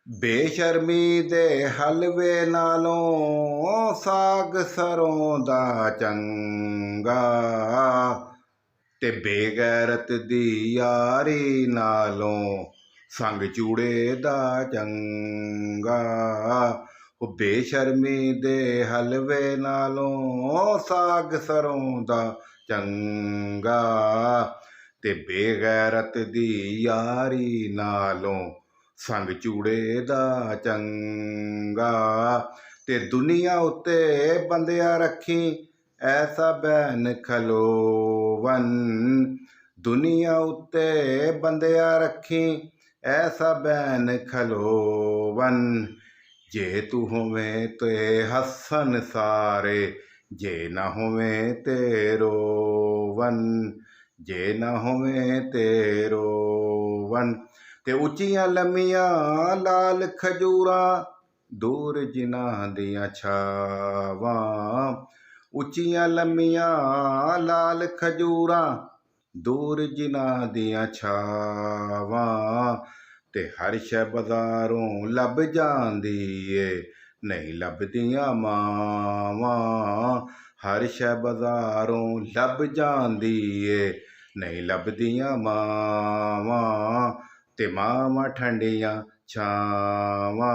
ਬੇਸ਼ਰਮੀ ਦੇ ਹਲਵੇ ਨਾਲੋਂ ਸਾਗ ਸਰੋਂ ਦਾ ਚੰਗਾ ਤੇ ਬੇਗੈਰਤ ਦੀ ਯਾਰੀ ਨਾਲੋਂ ਸੰਗ ਚੂੜੇ ਦਾ ਚੰਗਾ। ਉਹ ਬੇਸ਼ਰਮੀ ਦੇ ਹਲਵੇ ਨਾਲੋਂ ਸਾਗ ਸਰੋਂ ਦਾ ਚੰਗਾ ਤੇ ਬੇਗੈਰਤ ਦੀ ਯਾਰੀ ਨਾਲੋਂ ਸੰਗ ਚੂੜੇ ਦਾ ਚੰਗਾ। ਤੇ ਦੁਨੀਆ ਉੱਤੇ ਬੰਦਿਆ ਰੱਖੀ ਐਸਾ ਬੈਨ ਖਲੋਵਨ, ਦੁਨੀਆ ਉੱਤੇ ਬੰਦਿਆ ਰੱਖੀ ਐਸਾ ਬੈਨ ਖਲੋਵਨ। ਜੇ ਤੂੰ ਹੋਵੇਂ ਤੇ ਹੱਸਨ ਸਾਰੇ, ਜੇ ਨਾ ਹੋਵੇਂ ਤੇ ਰੋਵਨ, ਜੇ ਨਾ ਹੋਵੇਂ ਤੇ ਰੋਵਨ। ਤੇ ਉੱਚੀਆਂ ਲੰਮੀਆਂ ਲਾਲ ਖਜੂਰਾਂ ਦੂਰ ਜਿਨ੍ਹਾਂ ਦੀਆਂ ਛਾਵਾਂ, ਉੱਚੀਆਂ ਲੰਮੀਆਂ ਲਾਲ ਖਜੂਰਾਂ ਦੂਰ ਜਿਨ੍ਹਾਂ ਦੀਆਂ ਛਾਵਾਂ। ਤੇ ਹਰ ਸ਼ੈ ਬਜ਼ਾਰੋਂ ਲੱਭ ਜਾਂਦੀ ਏ ਨਹੀਂ ਲੱਭਦੀਆਂ ਮਾਵਾਂ, ਹਰ ਸ਼ੈ ਬਜ਼ਾਰੋਂ ਲੱਭ ਜਾਂਦੀ ਏ ਨਹੀਂ ਲੱਭਦੀਆਂ ਮਾਵਾਂ। ਤੇ ਮਾਵਾਂ ਠੰਡੀਆਂ ਛਾਵਾਂ,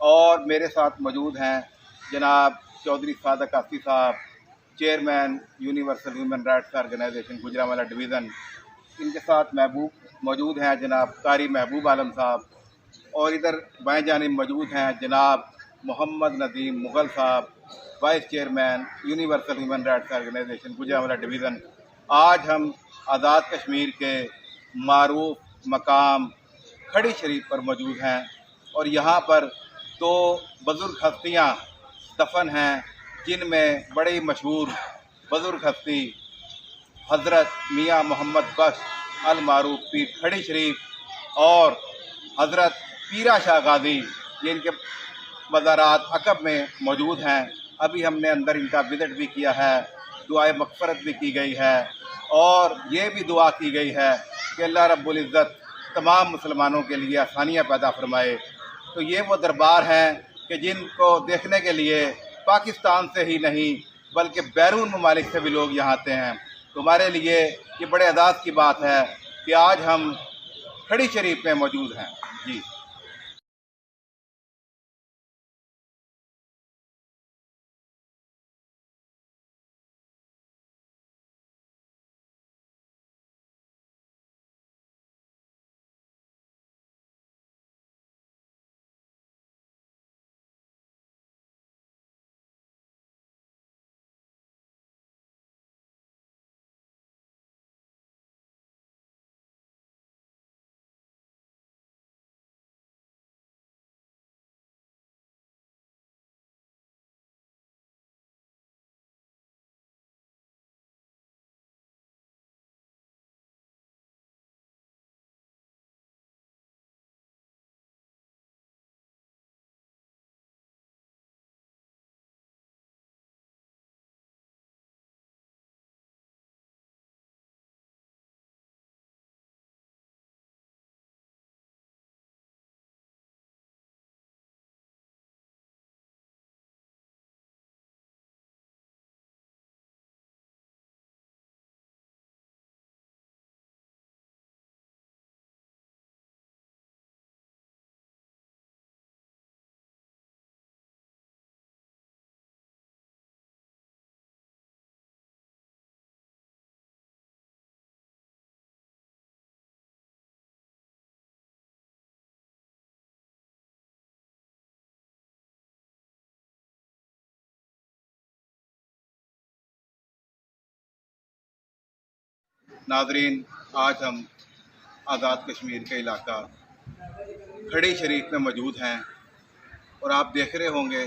اور میرے ساتھ موجود ہیں جناب چودھری صادق آصفی صاحب، chairman universal human rights organisation Gujranwala division. ان کے ساتھ موجود ہیں جناب قاری محبوب عالم صاحب، اور ادھر بائیں جانب موجود ہیں جناب محمد Nadeem Mughal Sahib, vice chairman universal human rights organisation Gujranwala division. آج ہم آزاد کشمیر کے معروف مقام کھڑی شریف پر موجود ہیں، اور یہاں پر دو بزرگ ہستیاں دفن ہیں، جن میں بڑی مشہور بزرگ ہستی حضرت میاں محمد بخش المعروف پیر کھڑی شریف اور حضرت پیرا شاہ غازی، جن کے مزارات عقب میں موجود ہیں۔ ابھی ہم نے اندر ان کا وزٹ بھی کیا ہے، دعائے مغفرت بھی کی گئی ہے، اور یہ بھی دعا کی گئی ہے کہ اللہ رب العزت تمام مسلمانوں کے لیے آسانیاں پیدا فرمائے۔ تو یہ وہ دربار ہیں کہ جن کو دیکھنے کے لیے پاکستان سے ہی نہیں بلکہ بیرون ممالک سے بھی لوگ یہاں آتے ہیں۔ تو ہمارے لیے یہ بڑے اعزاز کی بات ہے کہ آج ہم کھڑی شریف میں موجود ہیں۔ جی ناظرین، آج ہم آزاد کشمیر کے علاقہ کھڑی شریف میں موجود ہیں، اور آپ دیکھ رہے ہوں گے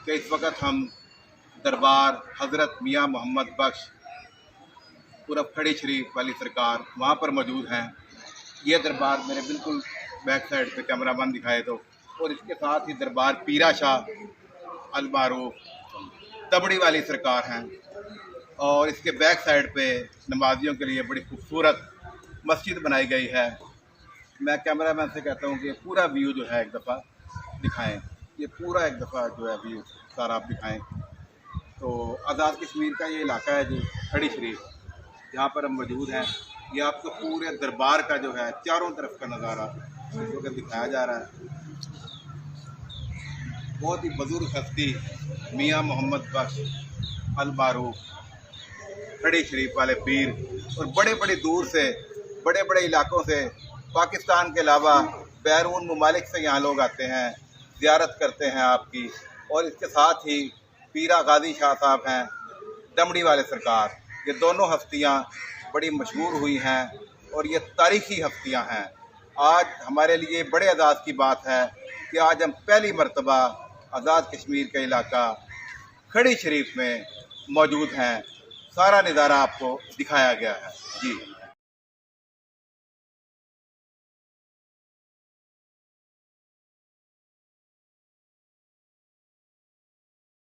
کہ اس وقت ہم دربار حضرت میاں محمد بخش عرف کھڑی شریف والی سرکار وہاں پر موجود ہیں۔ یہ دربار میرے بالکل بیک سائڈ پہ کیمرہ مین دکھائے تو، اور اس کے ساتھ ہی دربار پیرا شاہ المعروف تبڑی والی سرکار ہیں، اور اس کے بیک سائڈ پہ نمازیوں کے لیے بڑی خوبصورت مسجد بنائی گئی ہے۔ میں کیمرہ مین سے کہتا ہوں کہ پورا ویو جو ہے ایک دفعہ دکھائیں، یہ پورا ایک دفعہ جو ہے ویو سارا آپ دکھائیں۔ تو آزاد کشمیر کا یہ علاقہ ہے جی کھڑی شریف، جہاں پر ہم موجود ہیں۔ یہ آپ کو پورے دربار کا جو ہے چاروں طرف کا نظارہ اس وقت دکھایا جا رہا ہے۔ بہت ہی بزرگ ہستی میاں محمد بخش المعروف کھڑی شریف والے پیر، اور بڑے بڑے دور سے بڑے بڑے علاقوں سے پاکستان کے علاوہ بیرون ممالک سے یہاں لوگ آتے ہیں، زیارت کرتے ہیں آپ کی۔ اور اس کے ساتھ ہی پیرا غازی شاہ صاحب ہیں دمڑی والے سرکار، یہ دونوں ہستیاں بڑی مشہور ہوئی ہیں، اور یہ تاریخی ہستیاں ہیں۔ آج ہمارے لیے بڑے اعزاز کی بات ہے کہ آج ہم پہلی مرتبہ آزاد کشمیر کا علاقہ کھڑی شریف میں موجود ہیں۔ سارا نظارہ آپ کو دکھایا گیا ہے۔ جی